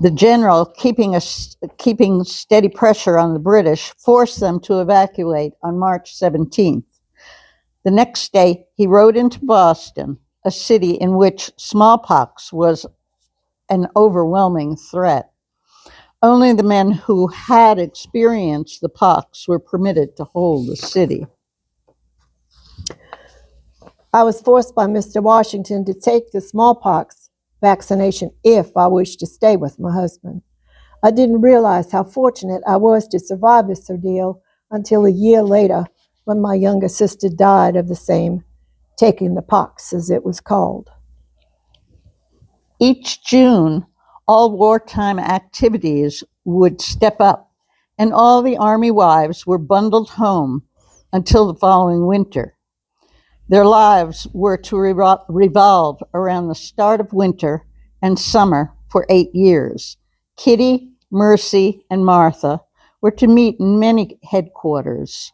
The general, keeping steady pressure on the British, forced them to evacuate on March 17th. The next day, he rode into Boston, a city in which smallpox was an overwhelming threat. Only the men who had experienced the pox were permitted to hold the city. I was forced by Mr. Washington to take the smallpox vaccination if I wished to stay with my husband. I didn't realize how fortunate I was to survive this ordeal until a year later, when my younger sister died of the same, taking the pox, as it was called. Each June, all wartime activities would step up, and all the Army wives were bundled home until the following winter. Their lives were to revolve around the start of winter and summer for 8 years. Kitty, Mercy, and Martha were to meet in many headquarters: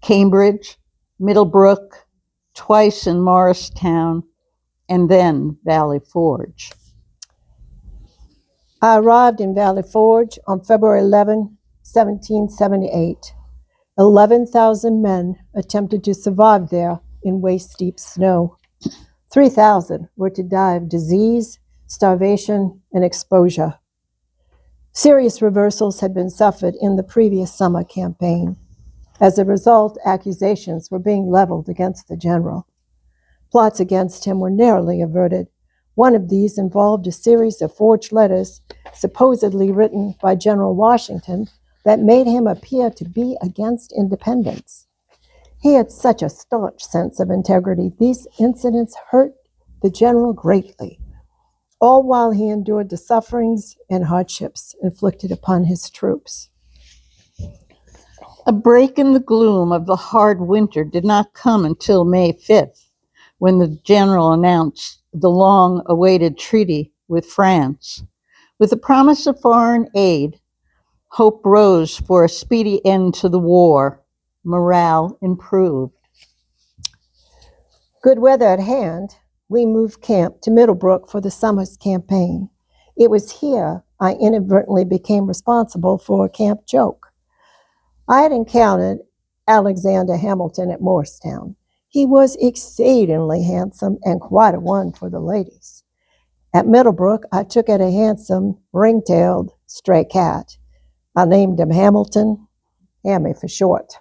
Cambridge, Middlebrook, twice in Morristown, and then Valley Forge. I arrived in Valley Forge on February 11, 1778. 11,000 men attempted to survive there in waist-deep snow. 3,000 were to die of disease, starvation, and exposure. Serious reversals had been suffered in the previous summer campaign. As a result, accusations were being leveled against the general. Plots against him were narrowly averted. One of these involved a series of forged letters supposedly written by General Washington that made him appear to be against independence. He had such a staunch sense of integrity. These incidents hurt the general greatly, all while he endured the sufferings and hardships inflicted upon his troops. A break in the gloom of the hard winter did not come until May 5th, when the general announced the long-awaited treaty with France. With the promise of foreign aid, hope rose for a speedy end to the war. Morale improved. Good weather at hand, we moved camp to Middlebrook for the summer's campaign. It was here I inadvertently became responsible for a camp joke. I had encountered Alexander Hamilton at Morristown. He was exceedingly handsome and quite a one for the ladies. At Middlebrook, I took it a handsome, ring-tailed stray cat. I named him Hamilton, Hammy for short.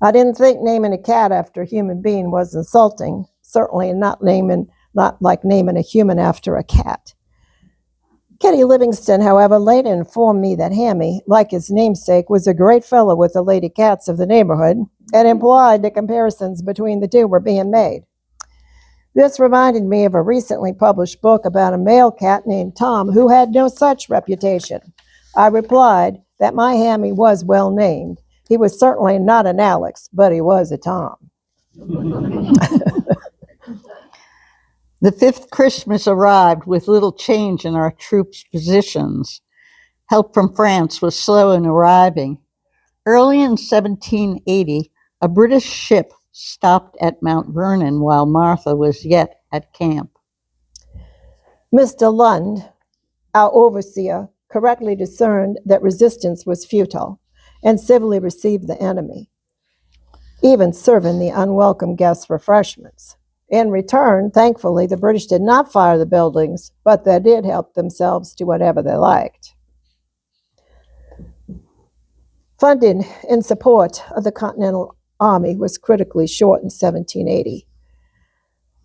I didn't think naming a cat after a human being was insulting, certainly not like naming a human after a cat. Kitty Livingston, however, later informed me that Hammy, like his namesake, was a great fellow with the lady cats of the neighborhood, and implied that comparisons between the two were being made. This reminded me of a recently published book about a male cat named Tom who had no such reputation. I replied that my Hammy was well named. He was certainly not an Alex, but he was a Tom. The fifth Christmas arrived with little change in our troops' positions. Help from France was slow in arriving. Early in 1780, a British ship stopped at Mount Vernon while Martha was yet at camp. Mr. Lund, our overseer, correctly discerned that resistance was futile and civilly received the enemy, even serving the unwelcome guests refreshments. In return, thankfully, the British did not fire the buildings, but they did help themselves to whatever they liked. Funding in support of the Continental Army was critically short in 1780.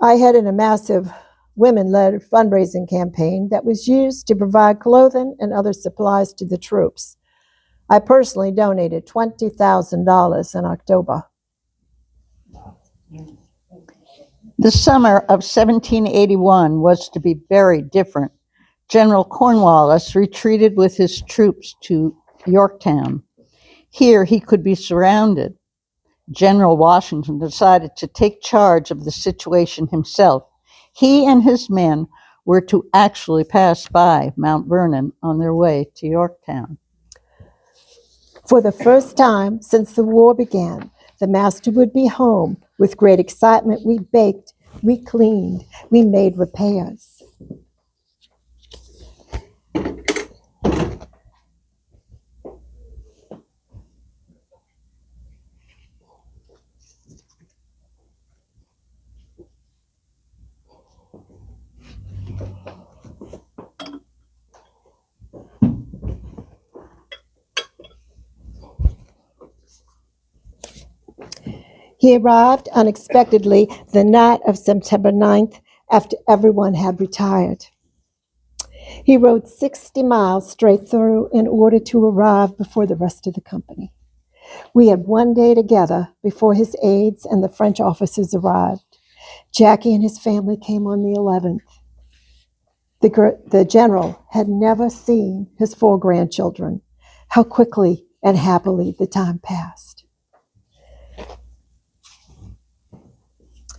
I headed a massive women-led fundraising campaign that was used to provide clothing and other supplies to the troops. I personally donated $20,000 in October. The summer of 1781 was to be very different. General Cornwallis retreated with his troops to Yorktown. Here he could be surrounded. General Washington decided to take charge of the situation himself. He and his men were to actually pass by Mount Vernon on their way to Yorktown. For the first time since the war began, the master would be home. With great excitement, we baked, we cleaned, we made repairs. He arrived unexpectedly the night of September 9th after everyone had retired. He rode 60 miles straight through in order to arrive before the rest of the company. We had one day together before his aides and the French officers arrived. Jackie and his family came on the 11th. The general had never seen his 4 grandchildren. How quickly and happily the time passed.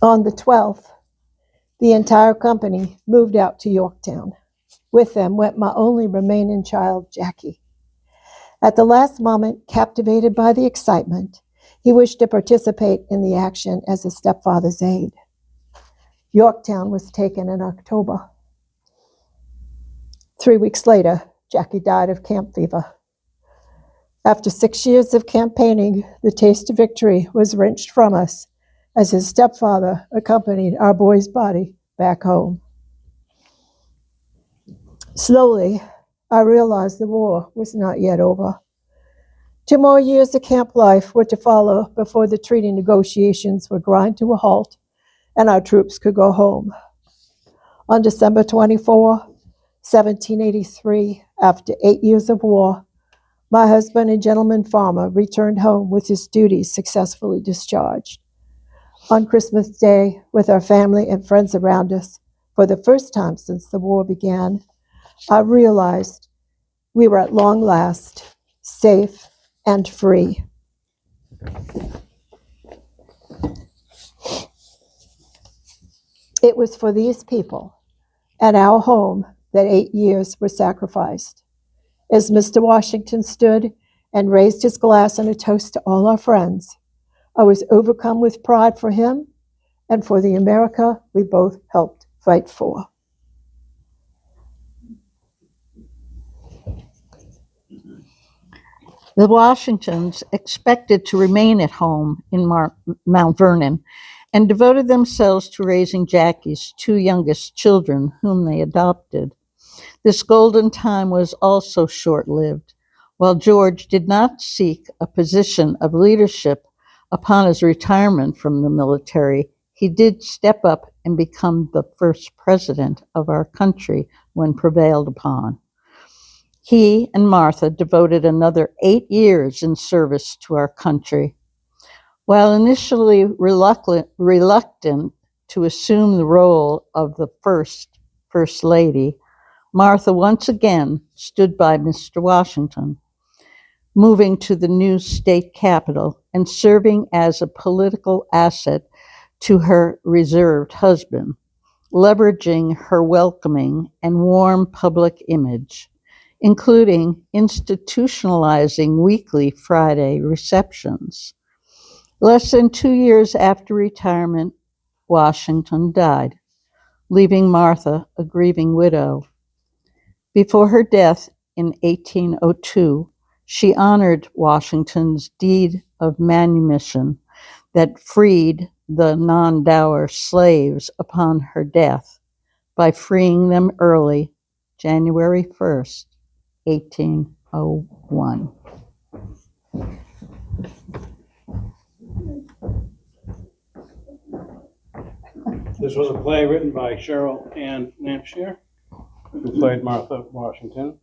On the 12th, the entire company moved out to Yorktown. With them went my only remaining child, Jackie. At the last moment, captivated by the excitement, he wished to participate in the action as a stepfather's aide. Yorktown was taken in October. 3 weeks later, Jackie died of camp fever. After 6 years of campaigning, the taste of victory was wrenched from us as his stepfather accompanied our boy's body back home. Slowly, I realized the war was not yet over. 2 more years of camp life were to follow before the treaty negotiations would grind to a halt and our troops could go home. On December 24, 1783, after 8 years of war, my husband and gentleman farmer returned home with his duties successfully discharged. On Christmas Day, with our family and friends around us, for the first time since the war began, I realized we were at long last safe and free. It was for these people at our home that 8 years were sacrificed. As Mr. Washington stood and raised his glass in a toast to all our friends, I was overcome with pride for him and for the America we both helped fight for. The Washingtons expected to remain at home in Mount Vernon and devoted themselves to raising Jackie's 2 youngest children, whom they adopted. This golden time was also short-lived. While George did not seek a position of leadership upon his retirement from the military, he did step up and become the first president of our country when prevailed upon. He and Martha devoted another 8 years in service to our country. While initially reluctant to assume the role of the First Lady, Martha once again stood by Mr. Washington, moving to the new state capital and serving as a political asset to her reserved husband, leveraging her welcoming and warm public image, including institutionalizing weekly Friday receptions. Less than 2 years after retirement, Washington died, leaving Martha a grieving widow. Before her death in 1802, she honored Washington's deed of manumission that freed the non-dower slaves upon her death by freeing them early, January 1st, 1801. This was a play written by Cheryl Ann Lampshire, who played Martha Washington.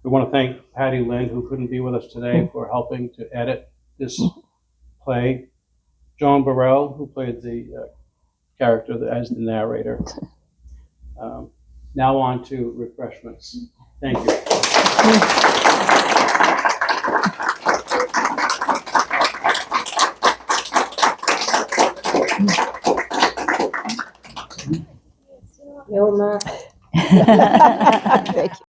We want to thank Patty Lynn, who couldn't be with us today, for helping to edit this play. John Burrell, who played the character as the narrator. Now on to refreshments. Thank you. Thank you.